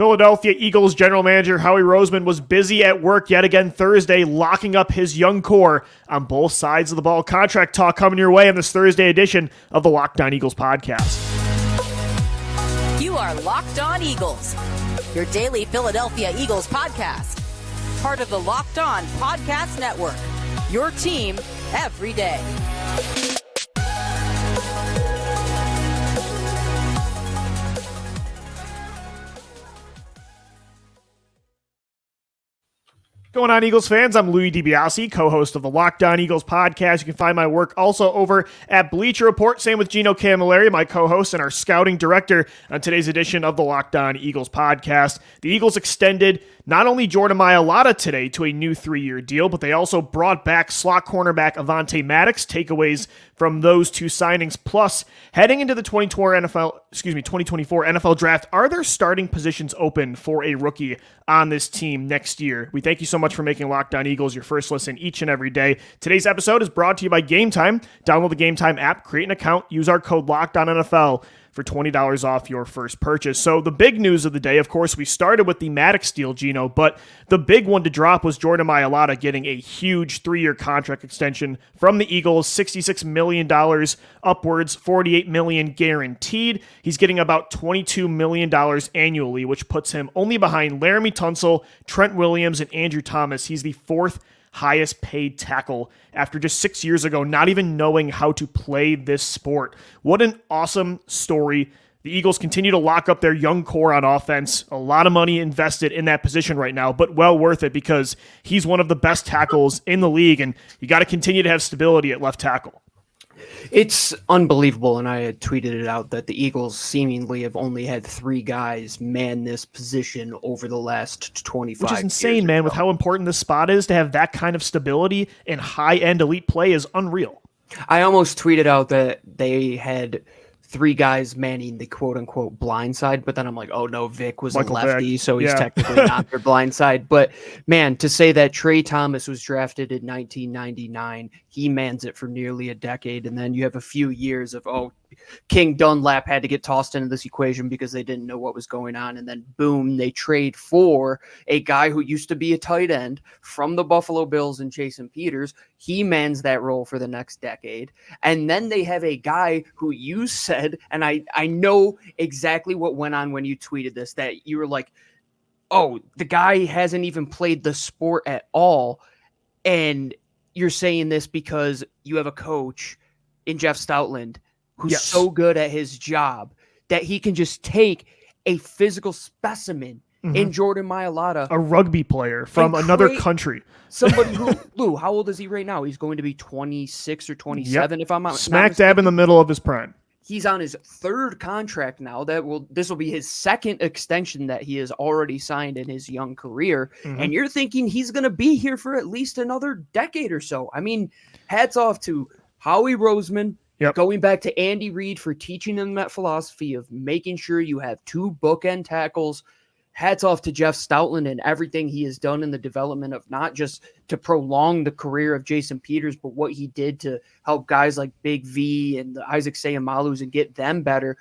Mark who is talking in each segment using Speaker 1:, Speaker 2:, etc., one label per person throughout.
Speaker 1: Philadelphia Eagles general manager Howie Roseman was busy at work yet again Thursday, locking up his young core on both sides of the ball. Contract talk coming your way on this Thursday edition of the Locked On Eagles podcast.
Speaker 2: You are Locked On Eagles, your daily Philadelphia Eagles podcast. Part of the Locked On Podcast Network, your team every day.
Speaker 1: Going on, Eagles fans? I'm Louis DiBiase, co-host of the Locked On Eagles podcast. You can find my work also over at Bleacher Report. Same with Gino Camilleri, my co-host and our scouting director on today's edition of the Locked On Eagles podcast. The Eagles extended not only Jordan Mailata today to a new 3-year deal, but they also brought back slot cornerback Avonte Maddox. Takeaways from those two signings. Plus, heading into the 2024 NFL draft, are there starting positions open for a rookie on this team next year? We thank you so much for making Locked On Eagles your first listen each and every day. Today's episode is brought to you by Game Time. Download the Game Time app, create an account, use our code LOCKEDONNFL for $20 off your first purchase. So the big news of the day, of course, we started with the Maddox deal, Gino, but the big one to drop was Jordan Mailata getting a huge 3-year contract extension from the Eagles, $66 million upwards, $48 million guaranteed. He's getting about $22 million annually, which puts him only behind Laramie Tunsil, Trent Williams, and Andrew Thomas. He's the fourth highest paid tackle after just 6 years ago, not even knowing how to play this sport. What an awesome story. The Eagles continue to lock up their young core on offense. A lot of money invested in that position right now, but well worth it because he's one of the best tackles in the league, and you got to continue to have stability at left tackle.
Speaker 3: It's unbelievable, and I had tweeted it out that the Eagles seemingly have only had 3 guys man this position over the last 25 years.
Speaker 1: Which is insane, man, with how important this spot is. To have that kind of stability and high-end elite play is unreal.
Speaker 3: I almost tweeted out that they had 3 guys manning the quote-unquote blind side, but then I'm like, oh no, Vic was
Speaker 1: Michael
Speaker 3: a lefty,
Speaker 1: Vick.
Speaker 3: so he's
Speaker 1: Yeah.
Speaker 3: technically not their blind side. But man, to say that Trey Thomas was drafted in 1999, he mans it for nearly a decade, and then you have a few years of, King Dunlap had to get tossed into this equation because they didn't know what was going on, and then boom, they trade for a guy who used to be a tight end from the Buffalo Bills and Jason Peters. He mans that role for the next decade, and then they have a guy who you said, and I know exactly what went on when you tweeted this, that you were like, oh, the guy hasn't even played the sport at all, and you're saying this because you have a coach in Jeff Stoutland who's so good at his job that he can just take a physical specimen in Jordan Mailata,
Speaker 1: a rugby player from another country.
Speaker 3: Somebody who, Lou, how old is he right now? He's going to be 26 or 27, if I'm not
Speaker 1: Smack dab in the middle of his prime.
Speaker 3: He's on his 3rd contract now. This will be his 2nd extension that he has already signed in his young career. And you're thinking he's going to be here for at least another decade or so. I mean, hats off to Howie Roseman, going back to Andy Reid for teaching them that philosophy of making sure you have 2 bookend tackles. Hats off to Jeff Stoutland and everything he has done in the development of not just to prolong the career of Jason Peters, but what he did to help guys like Big V and the Isaac Seumalo's and get them better.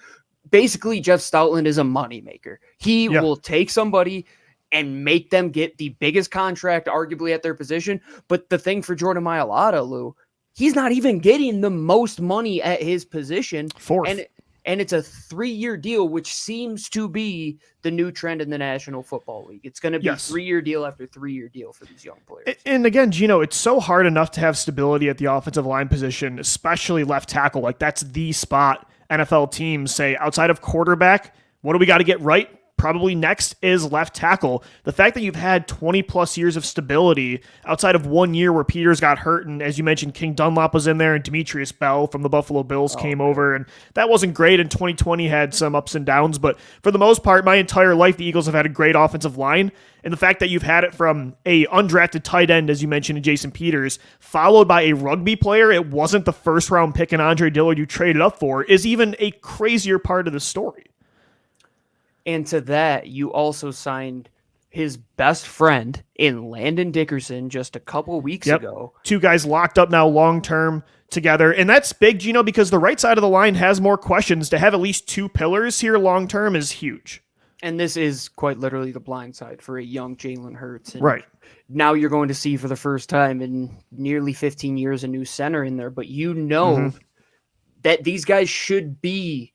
Speaker 3: Basically, Jeff Stoutland is a moneymaker. He will take somebody and make them get the biggest contract arguably at their position. But the thing for Jordan Mailata, Lou, he's not even getting the most money at his position.
Speaker 1: Fourth.
Speaker 3: And it's a 3-year deal, which seems to be the new trend in the National Football League. It's going to be 3-year deal after 3-year deal for these young players.
Speaker 1: And again, Gino, it's so hard enough to have stability at the offensive line position, especially left tackle. Like, that's the spot NFL teams say, outside of quarterback, what do we got to get right? Probably next is left tackle. The fact that you've had 20 plus years of stability outside of 1 year where Peters got hurt, and as you mentioned, King Dunlap was in there, and Demetrius Bell from the Buffalo Bills came over, and that wasn't great. And 2020 had some ups and downs, but for the most part, my entire life, the Eagles have had a great offensive line. And the fact that you've had it from a undrafted tight end, as you mentioned, in Jason Peters, followed by a rugby player, it wasn't the first round pick in Andre Dillard you traded up for, is even a crazier part of the story.
Speaker 3: And to that, you also signed his best friend in Landon Dickerson just a couple weeks ago.
Speaker 1: 2 guys locked up now long-term together. And that's big, Gino, because the right side of the line has more questions. To have at least 2 pillars here long-term is huge.
Speaker 3: And this is quite literally the blind side for a young Jalen Hurts. And
Speaker 1: Right.
Speaker 3: now you're going to see for the first time in nearly 15 years a new center in there, but that these guys should be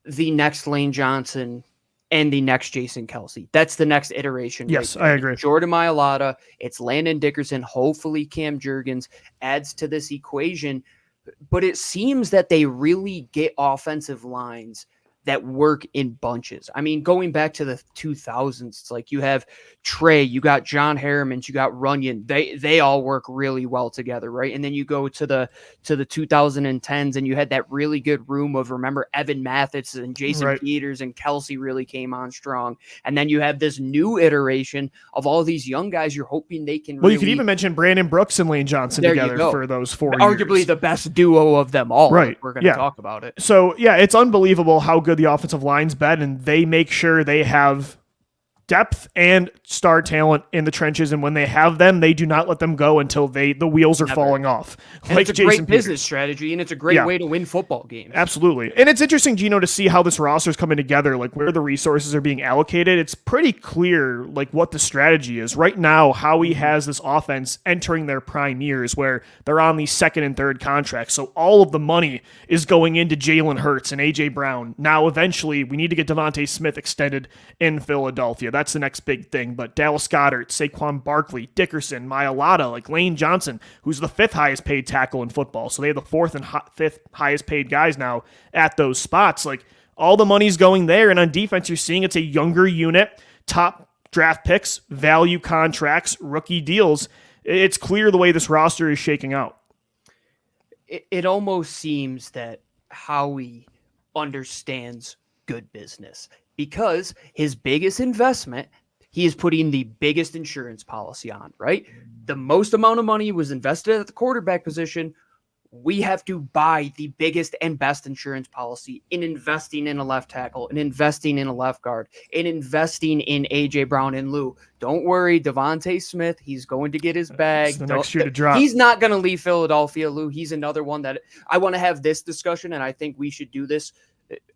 Speaker 3: the next Lane Johnson and the next Jason Kelsey. That's the next iteration.
Speaker 1: Yes,
Speaker 3: right there.
Speaker 1: I agree.
Speaker 3: Jordan Mailata, it's Landon Dickerson, hopefully Cam Jurgens adds to this equation. But it seems that they really get offensive lines that work in bunches. I mean, going back to the 2000s, it's like you have Trey, you got John Harriman, you got Runyon. They all work really well together, right? And then you go to the 2010s, and you had that really good room of, remember, Evan Mathis and Jason Peters and Kelsey really came on strong. And then you have this new iteration of all these young guys. You're hoping they can.
Speaker 1: Well, you could even mention Brandon Brooks and Lane Johnson together for those 4 years.
Speaker 3: Arguably the best duo of them all.
Speaker 1: Right.
Speaker 3: We're going to talk about it.
Speaker 1: So, yeah, it's unbelievable how good the offensive line's been, and they make sure they have depth and star talent in the trenches, and when they have them, they do not let them go until the wheels are falling off.
Speaker 3: And it's a great business strategy, and it's a great way to win football games.
Speaker 1: Absolutely. And it's interesting, Gino, to see how this roster is coming together, like where the resources are being allocated. It's pretty clear like what the strategy is. Right now, Howie has this offense entering their prime years where they're on these second and third contracts. So all of the money is going into Jalen Hurts and A.J. Brown. Now, eventually, we need to get Devontae Smith extended in Philadelphia. That's the next big thing. But Dallas Goedert, Saquon Barkley, Dickerson, Mailata, like Lane Johnson, who's the 5th highest paid tackle in football. So they have the 4th and 5th highest paid guys now at those spots. Like all the money's going there. And on defense, you're seeing it's a younger unit, top draft picks, value contracts, rookie deals. It's clear the way this roster is shaking out.
Speaker 3: It almost seems that Howie understands good business, because his biggest investment, he is putting the biggest insurance policy on, right? The most amount of money was invested at the quarterback position. We have to buy the biggest and best insurance policy in investing in a left tackle, in investing in a left guard, in investing in A.J. Brown and Lou. Don't worry, Devontae Smith, he's going to get his bag.
Speaker 1: It's the next year to drop.
Speaker 3: He's not going to leave Philadelphia, Lou. He's another one that I want to have this discussion, and I think we should do this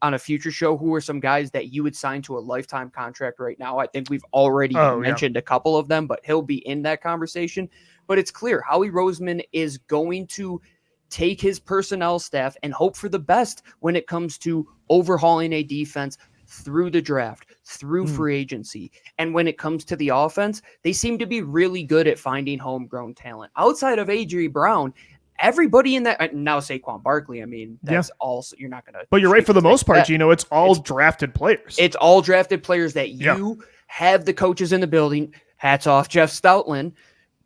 Speaker 3: on a future show. Who are some guys that you would sign to a lifetime contract right now? I think we've already mentioned a couple of them, but he'll be in that conversation. But it's clear Howie Roseman is going to take his personnel staff and hope for the best when it comes to overhauling a defense through the draft, through free agency. And when it comes to the offense, they seem to be really good at finding homegrown talent. Outside of A.J. Brown, everybody in that, now Saquon Barkley, I mean, that's also, you're not going to.
Speaker 1: But you're right for the most part, Gino. It's all drafted players.
Speaker 3: It's all drafted players that you have the coaches in the building. Hats off Jeff Stoutland.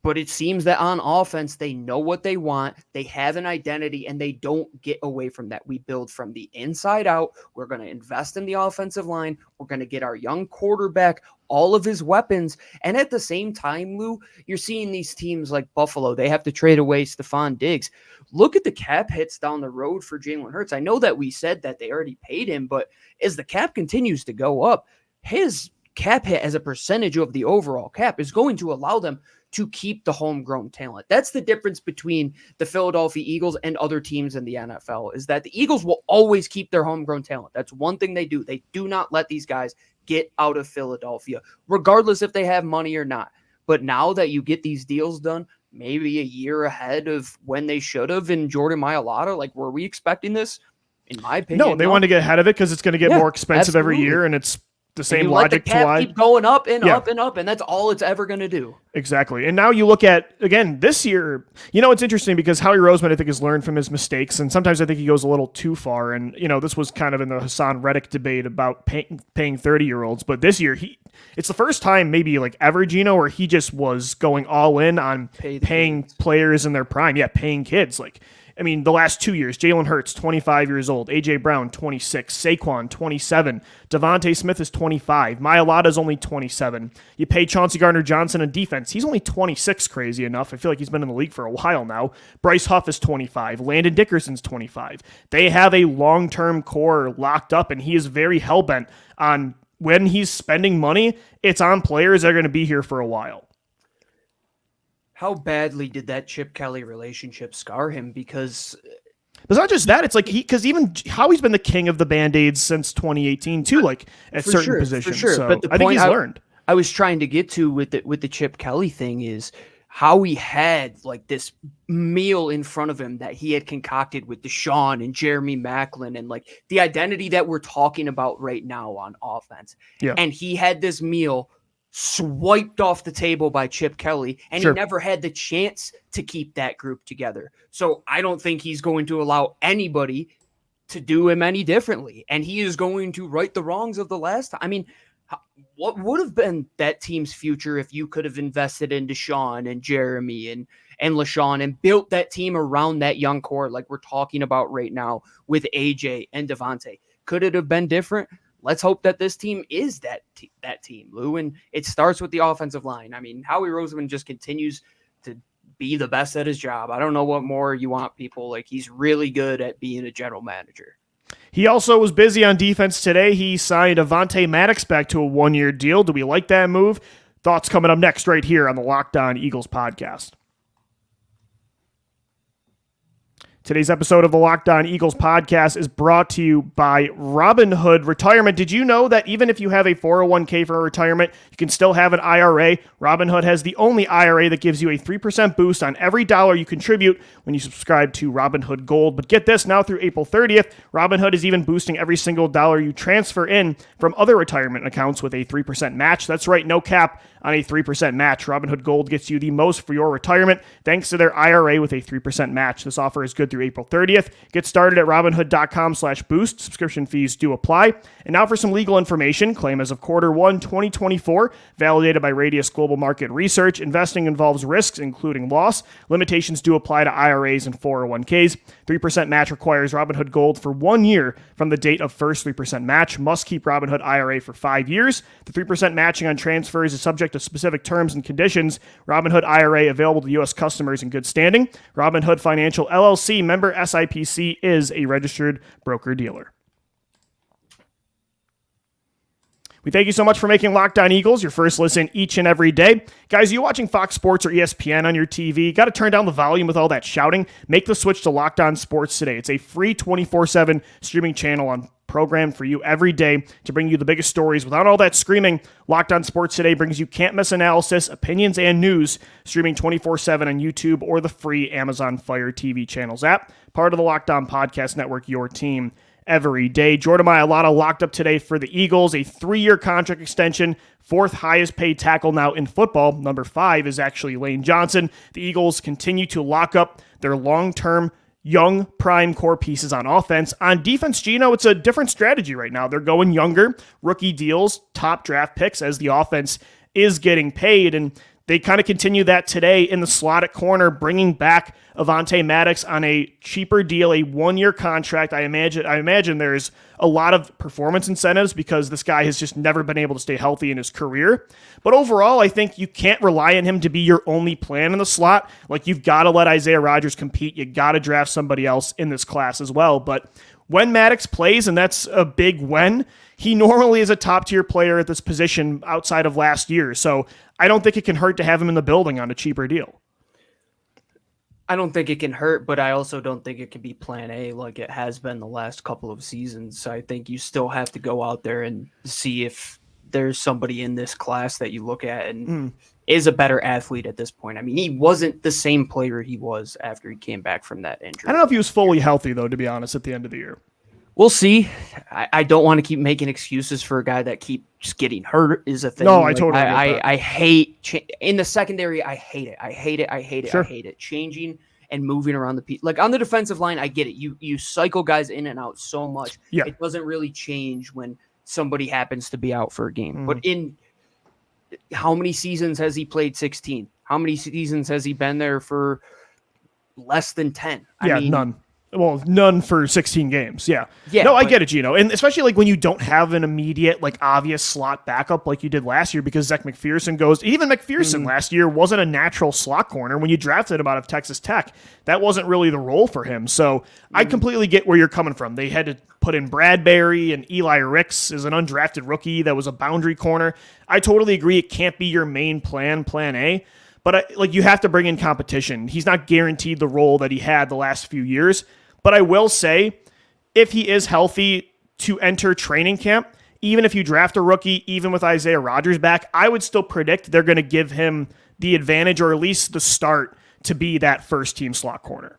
Speaker 3: But it seems that on offense, they know what they want. They have an identity, and they don't get away from that. We build from the inside out. We're going to invest in the offensive line. We're going to get our young quarterback all of his weapons. And at the same time, Lou, you're seeing these teams like Buffalo. They have to trade away Stephon Diggs. Look at the cap hits down the road for Jalen Hurts. I know that we said that they already paid him, but as the cap continues to go up, his cap hit as a percentage of the overall cap is going to allow them to keep the homegrown talent. That's the difference between the Philadelphia Eagles and other teams in the NFL, is that the Eagles will always keep their homegrown talent. That's one thing they do. They do not let these guys get out of Philadelphia, regardless if they have money or not. But now that you get these deals done, maybe a year ahead of when they should have in Jordan Mailata, like, were we expecting this? In my opinion,
Speaker 1: no. They want to get ahead of it because it's going to get more expensive every year, and it's the same logic to why
Speaker 3: keep going up and up and up, and that's all it's ever going to do.
Speaker 1: Exactly. And now you look at, again, this year, it's interesting because Howie Roseman, I think, has learned from his mistakes, and sometimes I think he goes a little too far. And, this was kind of in the Hassan Reddick debate about paying 30-year-olds. But this year, it's the first time maybe like ever, Gino, where he just was going all in on paying players in their prime. Yeah, paying kids. The last 2 years, Jalen Hurts, 25 years old, A.J. Brown, 26, Saquon, 27, Devontae Smith is 25, Mailata is only 27. You pay Chauncey Gardner-Johnson on defense. He's only 26, crazy enough. I feel like he's been in the league for a while now. Bryce Huff is 25. Landon Dickerson's 25. They have a long-term core locked up, and he is very hell-bent on when he's spending money, it's on players that are going to be here for a while.
Speaker 3: How badly did that Chip Kelly relationship scar him? Because
Speaker 1: But it's not just that. It's like because even Howie's been the king of the Band-Aids since 2018 too, like at certain positions.
Speaker 3: For sure.
Speaker 1: So
Speaker 3: But the
Speaker 1: I think
Speaker 3: point
Speaker 1: he's learned.
Speaker 3: I was trying to get to with the Chip Kelly thing is Howie had like this meal in front of him that he had concocted with Deshaun and Jeremy Maclin and like the identity that we're talking about right now on offense.
Speaker 1: Yeah.
Speaker 3: And he had this meal swiped off the table by Chip Kelly, and he never had the chance to keep that group together. So I don't think he's going to allow anybody to do him any differently. And he is going to right the wrongs of the last time. I mean, what would have been that team's future if you could have invested in Deshaun and Jeremy and LaShawn and built that team around that young core like we're talking about right now with AJ and Avonte? Could it have been different? Let's hope that this team is that team, Lou. And it starts with the offensive line. I mean, Howie Roseman just continues to be the best at his job. I don't know what more you want, people. Like, he's really good at being a general manager.
Speaker 1: He also was busy on defense today. He signed Avonte Maddox back to a 1-year deal. Do we like that move? Thoughts coming up next right here on the Locked On Eagles podcast. Today's episode of the Locked On Eagles podcast is brought to you by Robinhood Retirement. Did you know that even if you have a 401k for retirement, you can still have an IRA? Robinhood has the only IRA that gives you a 3% boost on every dollar you contribute when you subscribe to Robinhood Gold. But get this, now through April 30th, Robinhood is even boosting every single dollar you transfer in from other retirement accounts with a 3% match. That's right, no cap on a 3% match. Robinhood Gold gets you the most for your retirement thanks to their IRA with a 3% match. This offer is good through April 30th. Get started at Robinhood.com/boost. Subscription fees do apply. And now for some legal information. Claim as of Q1 2024, validated by Radius Global Market Research. Investing involves risks, including loss. Limitations do apply to IRAs and 401ks. 3% match requires Robinhood Gold for 1 year from the date of first 3% match. Must keep Robinhood IRA for 5 years. The 3% matching on transfers is subject to specific terms and conditions. Robinhood IRA available to U.S. customers in good standing. Robinhood Financial LLC, member SIPC, is a registered broker-dealer. We thank you so much for making Locked On Eagles your first listen each and every day. Guys, are you watching Fox Sports or ESPN on your TV? Got to turn down the volume with all that shouting? Make the switch to Locked On Sports today. It's a free 24/7 streaming channel on programmed for you every day to bring you the biggest stories without all that screaming. Locked On Sports Today brings you can't-miss analysis, opinions, and news, streaming 24/7 on YouTube or the free Amazon Fire TV channels app. Part of the Locked On Podcast Network, your team every day. Jordan Mailata locked up today for the Eagles, a 3-year contract extension, 4th highest paid tackle now in football. Number 5 is actually Lane Johnson. The Eagles continue to lock up their long-term young prime core pieces on offense. On defense, Gino, it's a different strategy right now. They're going younger, rookie deals, top draft picks as the offense is getting paid, and they kind of continue that today in the slot at corner, bringing back Avonte Maddox on a cheaper deal, a 1-year contract. I imagine there's a lot of performance incentives because this guy has just never been able to stay healthy in his career. But overall, I think you can't rely on him to be your only plan in the slot. Like, you've got to let Isaiah Rodgers compete. You got to draft somebody else in this class as well. But when Maddox plays, and that's a big when, he normally is a top-tier player at this position outside of last year. So I don't think it can hurt to have him in the building on a cheaper deal.
Speaker 3: I don't think it can hurt, but I also don't think it can be plan A like it has been the last couple of seasons. I think you still have to go out there and see if there's somebody in this class that you look at and is a better athlete at this point. I mean, he wasn't the same player he was after he came back from that injury.
Speaker 1: I don't know if he was fully healthy, though, to be honest, at the end of the year.
Speaker 3: We'll see. I don't want to keep making excuses for a guy that keeps getting hurt is a thing.
Speaker 1: No, I totally get that.
Speaker 3: I hate in the secondary. I hate it. I hate it.
Speaker 1: Sure.
Speaker 3: I hate it. Changing and moving around the like on the defensive line. I get it. You cycle guys in and out so much.
Speaker 1: Yeah.
Speaker 3: It doesn't really change when somebody happens to be out for a game. But in how many seasons has he played 16? How many seasons has he been there for less than 10? I mean,
Speaker 1: none. Well, none for 16 games. Yeah. No, I get it, Gino. And especially like when you don't have an immediate, like obvious slot backup like you did last year because Zach McPherson goes. Even McPherson last year wasn't a natural slot corner when you drafted him out of Texas Tech. That wasn't really the role for him. So I completely get where you're coming from. They had to put in Bradbury, and Eli Ricks is an undrafted rookie that was a boundary corner. I totally agree it can't be your main plan A. But you have to bring in competition. He's not guaranteed the role that he had the last few years. But I will say, if he is healthy to enter training camp, even if you draft a rookie, even with Isaiah Rodgers back, I would still predict they're going to give him the advantage, or at least the start, to be that first-team slot corner.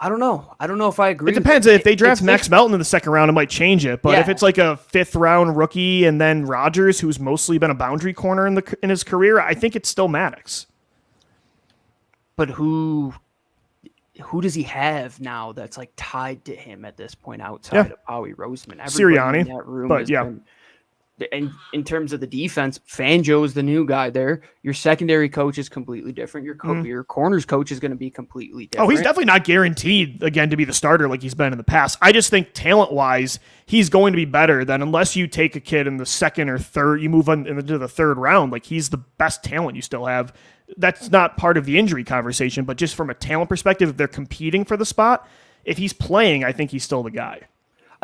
Speaker 3: I don't know. I don't know if I agree.
Speaker 1: It depends. If they draft Max Melton in the second round, it might change it. But if it's like a fifth-round rookie and then Rodgers, who's mostly been a boundary corner in his career, I think it's still Maddox.
Speaker 3: But who does he have now that's like tied to him at this point outside of Howie Roseman?
Speaker 1: Sirianni,
Speaker 3: in that room
Speaker 1: but
Speaker 3: and in terms of the defense, Fangio is the new guy there. Your secondary coach is completely different. Your corners coach is going to be completely different.
Speaker 1: Oh, he's definitely not guaranteed, again, to be the starter like he's been in the past. I just think talent-wise, he's going to be better than unless you take a kid in the second or third, you move on into the third round. Like, he's the best talent you still have. That's not part of the injury conversation, but just from a talent perspective, if they're competing for the spot, if he's playing, I think he's still the guy.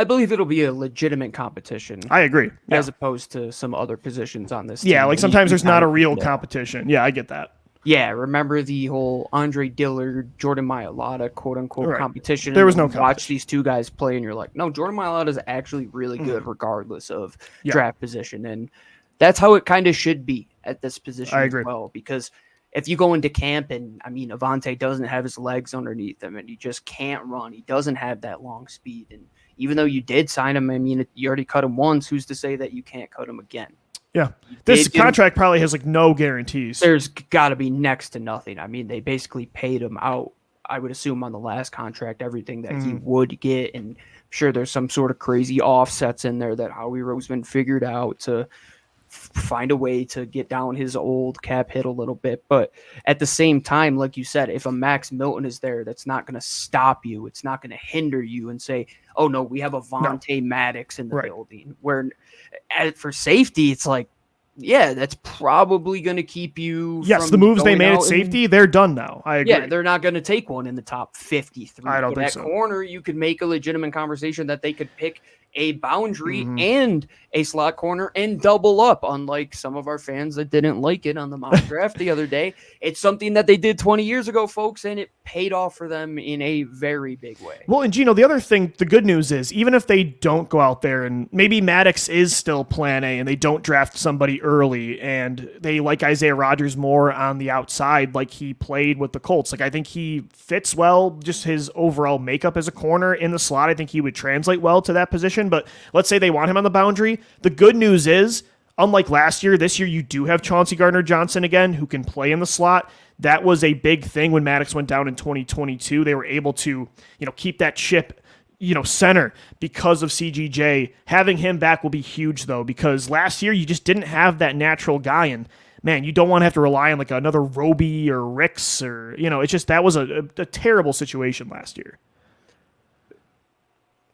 Speaker 3: I believe it'll be a legitimate competition.
Speaker 1: I agree.
Speaker 3: As opposed to some other positions on this
Speaker 1: team. Yeah, like sometimes there's not a real
Speaker 3: competition.
Speaker 1: Yeah, I get that.
Speaker 3: Yeah, remember the whole Andre Dillard, Jordan Mailata, quote-unquote competition?
Speaker 1: There was no competition.
Speaker 3: Watch these two guys play, and you're like, no, Jordan Mailata is actually really good regardless of draft position. And that's how it kind of should be at this position as well. Because if you go into camp and, I mean, Avonte doesn't have his legs underneath him, and he just can't run. He doesn't have that long speed. And even though you did sign him, I mean, you already cut him once. Who's to say that you can't cut him again?
Speaker 1: Yeah. This contract probably has like no guarantees.
Speaker 3: There's got to be next to nothing. I mean, they basically paid him out, I would assume, on the last contract, everything that he would get. And sure, there's some sort of crazy offsets in there that Howie Roseman figured out to find a way to get down his old cap hit a little bit. But at the same time, like you said, if a Max Milton is there, that's not going to stop you. It's not going to hinder you and say, oh no, we have Avonte Maddox in the building. Where for safety, it's like, yeah, that's probably going to keep you.
Speaker 1: Yes,
Speaker 3: from
Speaker 1: the moves they made at
Speaker 3: out
Speaker 1: safety, they're done now. I agree.
Speaker 3: Yeah, they're not going to take one in the top 53.
Speaker 1: I don't think
Speaker 3: at
Speaker 1: so.
Speaker 3: Corner, you could make a legitimate conversation that they could pick a boundary and a slot corner and double up, unlike some of our fans that didn't like it on the mock draft the other day. It's something that they did 20 years ago, folks, and it paid off for them in a very big way.
Speaker 1: Well, and Gino, the other thing, the good news is, even if they don't go out there and maybe Maddox is still plan A and they don't draft somebody early and they like Isaiah Rodgers more on the outside like he played with the Colts. Like, I think he fits well, just his overall makeup as a corner in the slot. I think he would translate well to that position. But let's say they want him on the boundary. The good news is, unlike last year, this year you do have Chauncey Gardner-Johnson again, who can play in the slot. That was a big thing when Maddox went down in 2022. They were able to, keep that ship, center because of CGJ. Having him back will be huge, though, because last year you just didn't have that natural guy. And man, you don't want to have to rely on like another Roby or Ricks or, it's just that was a terrible situation last year.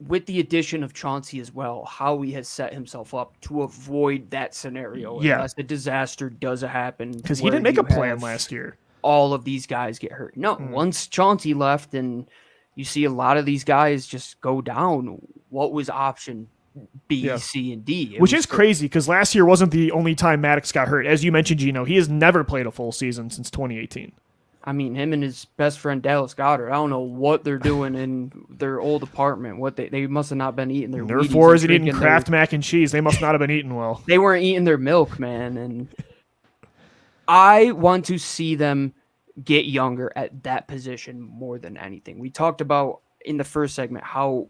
Speaker 3: With the addition of Chauncey as well, Howie has set himself up to avoid that scenario unless a disaster does happen.
Speaker 1: Because he didn't make a plan last year.
Speaker 3: All of these guys get hurt. No, once Chauncey left and you see a lot of these guys just go down, what was option B, C, and D?
Speaker 1: Which is crazy because last year wasn't the only time Maddox got hurt. As you mentioned, Gino, he has never played a full season since 2018.
Speaker 3: I mean, him and his best friend Dallas Goedert, I don't know what they're doing in their old apartment. What they must have not been eating their
Speaker 1: Nerf Wars and eating Kraft mac and cheese. They must not have been eating well.
Speaker 3: They weren't eating their milk, man. And I want to see them get younger at that position more than anything. We talked about in the first segment how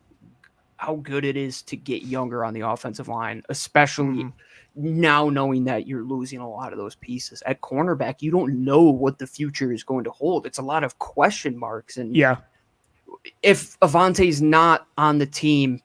Speaker 3: good it is to get younger on the offensive line, especially now knowing that you're losing a lot of those pieces. At cornerback, you don't know what the future is going to hold. It's a lot of question marks. And if Avonte's not on the team,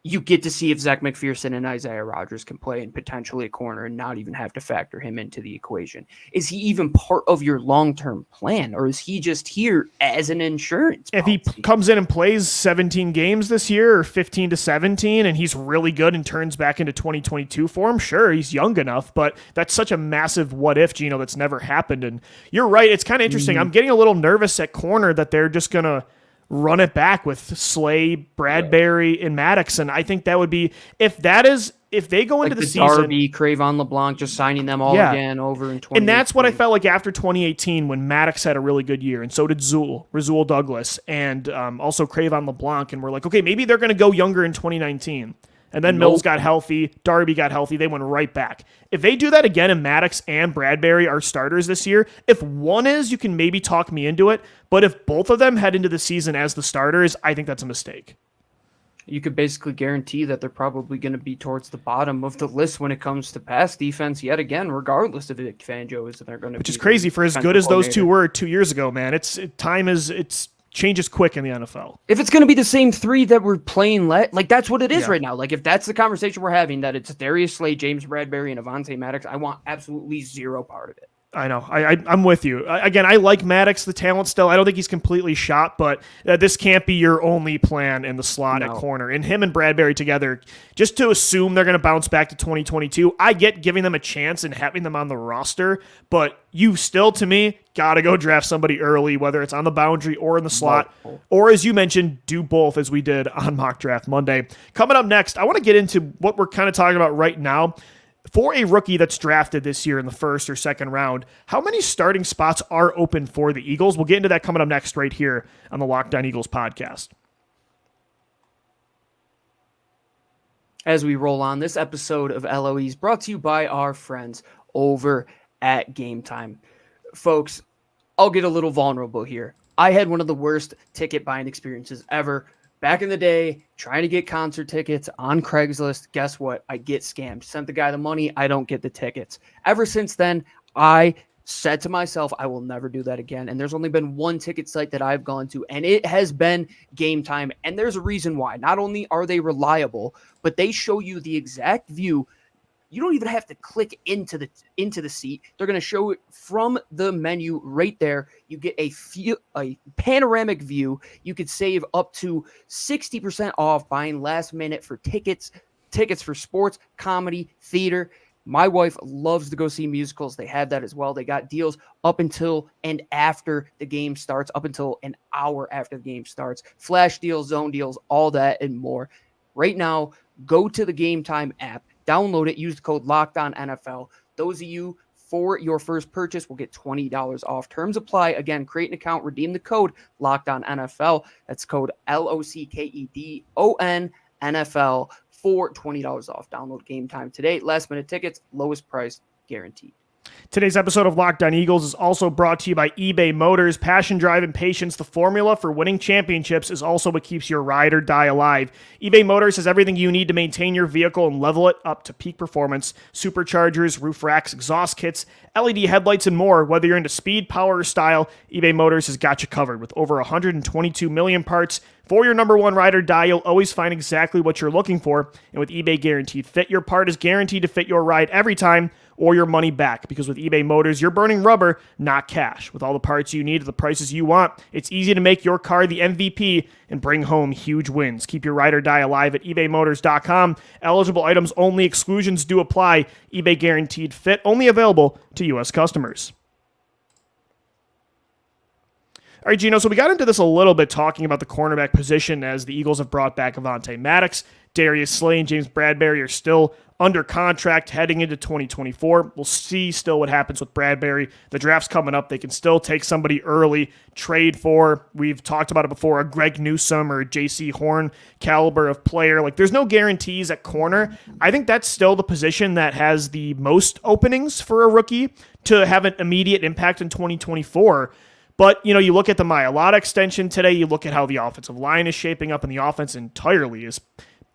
Speaker 3: you get to see if Zach McPherson and Isaiah Rodgers can play in potentially a corner and not even have to factor him into the equation. Is he even part of your long-term plan, or is he just here as an insurance policy?
Speaker 1: If he comes in and plays 17 games this year or 15 to 17 and he's really good and turns back into 2022 form, sure, he's young enough, but that's such a massive what if, Gino, that's never happened. And you're right, it's kind of interesting. I'm getting a little nervous at corner that they're just going to run it back with Slay, Bradbury, and Maddox. And I think that would be, if they go into the season,
Speaker 3: Darby, Cravon LeBlanc, just signing them all again over in 2018.
Speaker 1: And that's what I felt like after 2018 when Maddox had a really good year, and so did Rasul Douglas, and also Cravon LeBlanc, and we're like, okay, maybe they're going to go younger in 2019. And then Mills got healthy, Darby got healthy, they went right back. If they do that again and Maddox and Bradbury are starters this year, if one is, you can maybe talk me into it, but if both of them head into the season as the starters, I think that's a mistake.
Speaker 3: You could basically guarantee that they're probably going to be towards the bottom of the list when it comes to pass defense yet again, regardless of Vic Fangio is they're going to.
Speaker 1: Which is crazy for as good as those two were 2 years ago, man. It's changes quick in the NFL.
Speaker 3: If it's going to be the same three that we're playing, like that's what it is right now. Like if that's the conversation we're having, that it's Darius Slay, James Bradbury, and Avonte Maddox, I want absolutely zero part of it.
Speaker 1: I know. I'm with you. Again, I like Maddox, the talent still. I don't think he's completely shot, but this can't be your only plan in the slot at corner. And him and Bradbury together, just to assume they're going to bounce back to 2022, I get giving them a chance and having them on the roster, but you still, to me, got to go draft somebody early, whether it's on the boundary or in the slot, or as you mentioned, do both as we did on Mock Draft Monday. Coming up next, I want to get into what we're kind of talking about right now. For a rookie that's drafted this year in the first or second round, how many starting spots are open for the Eagles? We'll get into that coming up next right here on the Locked On Eagles podcast.
Speaker 3: As we roll on, this episode of LOEs brought to you by our friends over at Game Time. Folks, I'll get a little vulnerable here. I had one of the worst ticket buying experiences ever. Back in the day, trying to get concert tickets on Craigslist, guess what? I get scammed. Sent the guy the money, I don't get the tickets. Ever since then, I said to myself, I will never do that again. And there's only been one ticket site that I've gone to, and it has been Game Time. And there's a reason why. Not only are they reliable, but they show you the exact view. You don't even have to click into the seat. They're going to show it from the menu right there. You get a panoramic view. You could save up to 60% off buying last minute for tickets for sports, comedy, theater. My wife loves to go see musicals. They have that as well. They got deals up until and after the game starts, up until an hour after the game starts. Flash deals, zone deals, all that and more. Right now, go to the Game Time app. Download it. Use the code LOCKEDONNFL. Those of you for your first purchase will get $20 off. Terms apply. Again, create an account. Redeem the code LOCKEDONNFL. That's code LOCKEDON NFL for $20 off. Download Game Time today. Last minute tickets, lowest price guaranteed.
Speaker 1: Today's episode of Locked On Eagles is also brought to you by eBay Motors. Passion, drive, and patience, the formula for winning championships, is also what keeps your ride or die alive. eBay Motors has everything you need to maintain your vehicle and level it up to peak performance. Superchargers, roof racks, exhaust kits, LED headlights, and more. Whether you're into speed, power, or style, eBay Motors has got you covered. With over 122 million parts for your number one ride or die, you'll always find exactly what you're looking for. And with eBay Guaranteed Fit, your part is guaranteed to fit your ride every time or your money back. Because with eBay Motors, you're burning rubber, not cash. With all the parts you need at the prices you want, it's easy to make your car the MVP and bring home huge wins. Keep your ride or die alive at ebaymotors.com. Eligible items only. Exclusions do apply. eBay Guaranteed Fit, only available to U.S. customers. All right, Gino, so we got into this a little bit talking about the cornerback position as the Eagles have brought back Avonte Maddox. Darius Slay and James Bradbury are still under contract heading into 2024. We'll see still what happens with Bradbury. The draft's coming up. They can still take somebody early, trade for, we've talked about it before, a Greg Newsome or a J.C. Horn caliber of player. Like, there's no guarantees at corner. I think that's still the position that has the most openings for a rookie to have an immediate impact in 2024. But, you know, you look at the Mailata extension today, you look at how the offensive line is shaping up, and the offense entirely is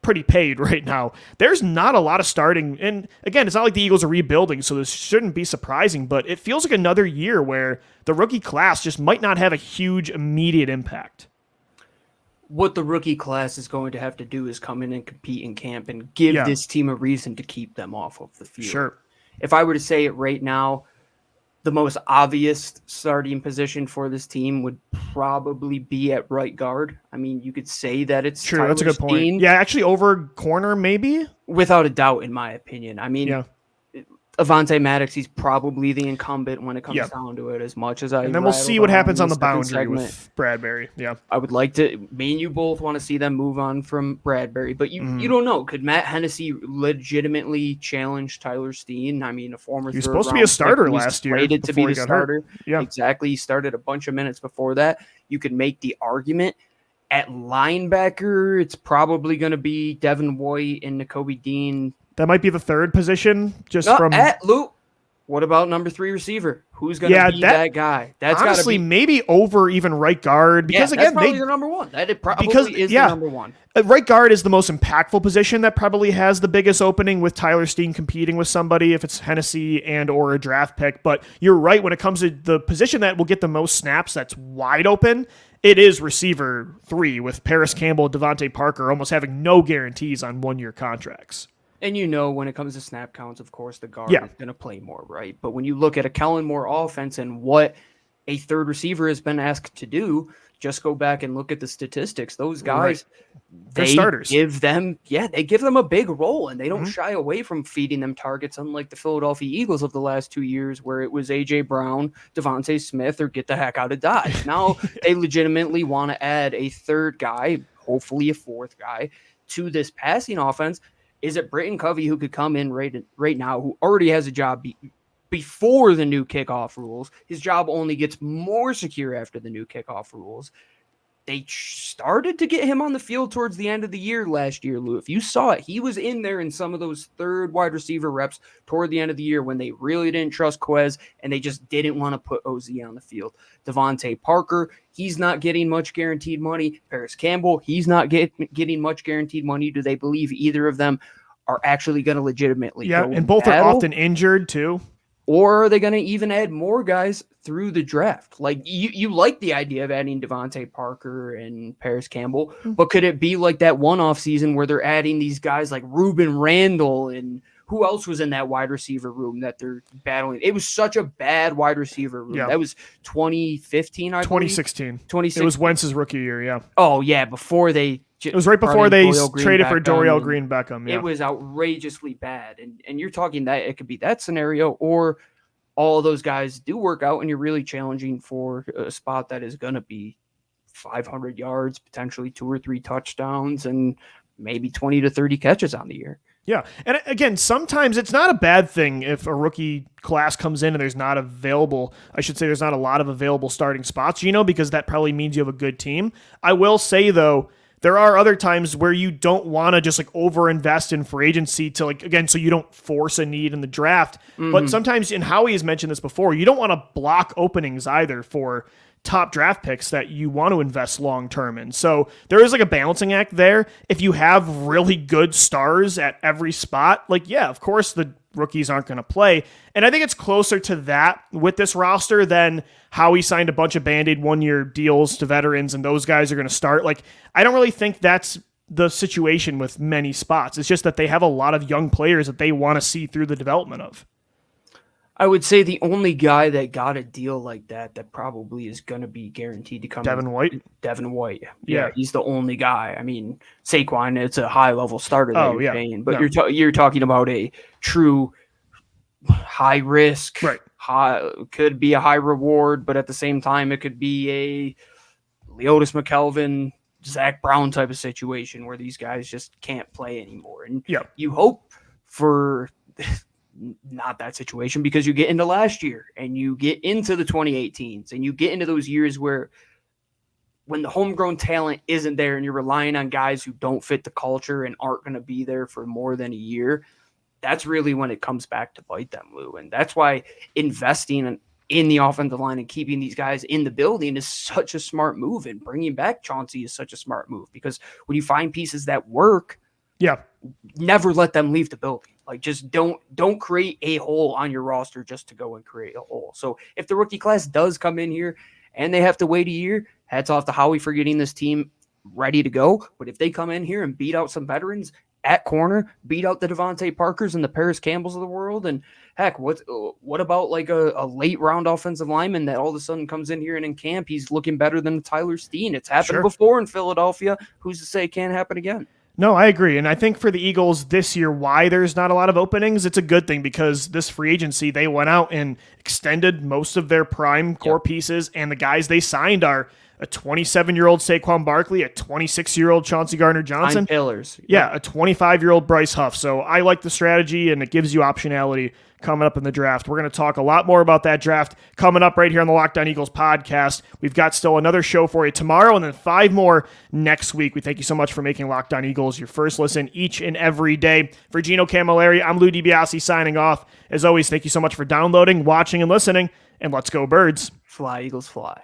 Speaker 1: pretty paid right now. There's not a lot of starting, and again, it's not like the Eagles are rebuilding, so this shouldn't be surprising, but it feels like another year where the rookie class just might not have a huge immediate impact.
Speaker 3: What the rookie class is going to have to do is come in and compete in camp and give this team a reason to keep them off of the field.
Speaker 1: Sure.
Speaker 3: If I were to say it right now, the most obvious starting position for this team would probably be at right guard. I mean, you could say that it's
Speaker 1: true.
Speaker 3: Tyler
Speaker 1: That's a good point.
Speaker 3: Steen.
Speaker 1: Yeah, actually over corner maybe?
Speaker 3: Without a doubt, in my opinion. I mean, Avonte Maddox, he's probably the incumbent when it comes down to it, as much as I.
Speaker 1: And then we'll see what happens on the boundary
Speaker 3: segment
Speaker 1: with Bradbury. Yeah,
Speaker 3: I would like to. Me and you both want to see them move on from Bradbury, but you don't know. Could Matt Hennessy legitimately challenge Tyler Steen? I mean, a former
Speaker 1: he was supposed to be a starter last year.
Speaker 3: Rated to be the starter.
Speaker 1: Yeah,
Speaker 3: exactly. He started a bunch of minutes before that. You could make the argument. At linebacker, it's probably going to be Devin White and Nakobe Dean.
Speaker 1: That might be the third position.
Speaker 3: Luke. What about number 3 receiver? Who's going to be that guy? That's
Speaker 1: honestly
Speaker 3: gotta be,
Speaker 1: maybe over even right guard because
Speaker 3: that's
Speaker 1: again,
Speaker 3: probably the number one. That probably is the number one.
Speaker 1: Right guard is the most impactful position that probably has the biggest opening with Tyler Steen competing with somebody if it's Hennessy and or a draft pick. But you're right when it comes to the position that will get the most snaps that's wide open. It is receiver 3 with Paris Campbell, Devontae Parker almost having no guarantees on 1-year contracts.
Speaker 3: And when it comes to snap counts, of course, the guard is going to play more, right? But when you look at a Kellen Moore offense and what a third receiver has been asked to do, just go back and look at the statistics. Those guys,
Speaker 1: they're starters.
Speaker 3: They give them a big role, and they don't shy away from feeding them targets, unlike the Philadelphia Eagles of the last 2 years, where it was A.J. Brown, Devontae Smith, or get the heck out of Dodge. Now they legitimately want to add a third guy, hopefully a fourth guy, to this passing offense. Is it Britton Covey who could come in right now, who already has a job before the new kickoff rules? His job only gets more secure after the new kickoff rules. They started to get him on the field towards the end of the year last year, Lou. If you saw it, he was in there in some of those third wide receiver reps toward the end of the year when they really didn't trust Quez and they just didn't want to put OZ on the field. Devontae Parker, he's not getting much guaranteed money. Paris Campbell, he's not getting much guaranteed money. Do they believe either of them are actually going to legitimately go
Speaker 1: and both are often injured too.
Speaker 3: Or are they going to even add more guys through the draft? Like you like the idea of adding Devontae Parker and Paris Campbell, but could it be like that one off season where they're adding these guys like Ruben Randall and who else was in that wide receiver room that they're battling? It was such a bad wide receiver room.
Speaker 1: Yeah.
Speaker 3: That was 2015,
Speaker 1: 2016.
Speaker 3: 2016.
Speaker 1: It was Wentz's rookie year, yeah.
Speaker 3: Oh, yeah, before they...
Speaker 1: It was right before they traded for Dorial Green Beckham. Yeah.
Speaker 3: It was outrageously bad. And you're talking that it could be that scenario, or all of those guys do work out and you're really challenging for a spot that is going to be 500 yards, potentially 2 or 3 touchdowns, and maybe 20 to 30 catches on the year.
Speaker 1: Yeah. And again, sometimes it's not a bad thing if a rookie class comes in and there's not a lot of available starting spots, because that probably means you have a good team. I will say, though, there are other times where you don't want to just overinvest in free agency to so you don't force a need in the draft. But sometimes, and Howie has mentioned this before, you don't want to block openings either for top draft picks that you want to invest long-term in. So there is a balancing act there. If you have really good stars at every spot, of course the rookies aren't going to play. And I think it's closer to that with this roster than how he signed a bunch of Band-Aid 1-year deals to veterans and those guys are going to start. I don't really think that's the situation with many spots. It's just that they have a lot of young players that they want to see through the development of.
Speaker 3: I would say the only guy that got a deal like that probably is going to be guaranteed to come.
Speaker 1: Devin White.
Speaker 3: Yeah, he's the only guy. I mean, Saquon, it's a high-level starter that you're paying, but you're talking about a true high risk,
Speaker 1: right?
Speaker 3: Could be a high reward, but at the same time, it could be a Leotis McKelvin, Zach Brown type of situation where these guys just can't play anymore. And you hope for not that situation, because you get into last year and you get into the 2018s and you get into those years where when the homegrown talent isn't there and you're relying on guys who don't fit the culture and aren't going to be there for more than a year, that's really when it comes back to bite them, Lou. And that's why investing in the offensive line and keeping these guys in the building is such a smart move, and bringing back Chauncey is such a smart move, because when you find pieces that work, never let them leave the building. Just don't create a hole on your roster just to go and create a hole. So if the rookie class does come in here and they have to wait a year, hats off to Howie for getting this team ready to go. But if they come in here and beat out some veterans at corner, beat out the Devontae Parkers and the Paris Campbells of the world, and heck, what about a late round offensive lineman that all of a sudden comes in here and in camp he's looking better than Tyler Steen? It's happened before in Philadelphia. Who's to say it can't happen again?
Speaker 1: No, I agree. And I think for the Eagles this year, why there's not a lot of openings, it's a good thing because this free agency, they went out and extended most of their prime core pieces, and the guys they signed are a 27-year-old Saquon Barkley, a 26-year-old Chauncey Gardner-Johnson.
Speaker 3: Pillars.
Speaker 1: Yeah, a 25-year-old Bryce Huff. So I like the strategy, and it gives you optionality coming up in the draft. We're going to talk a lot more about that draft coming up right here on the Locked On Eagles podcast. We've got still another show for you tomorrow and then 5 more next week. We thank you so much for making Locked On Eagles your first listen each and every day. For Gino Camilleri, I'm Lou DiBiase signing off. As always, thank you so much for downloading, watching, and listening, and let's go Birds.
Speaker 3: Fly, Eagles, fly.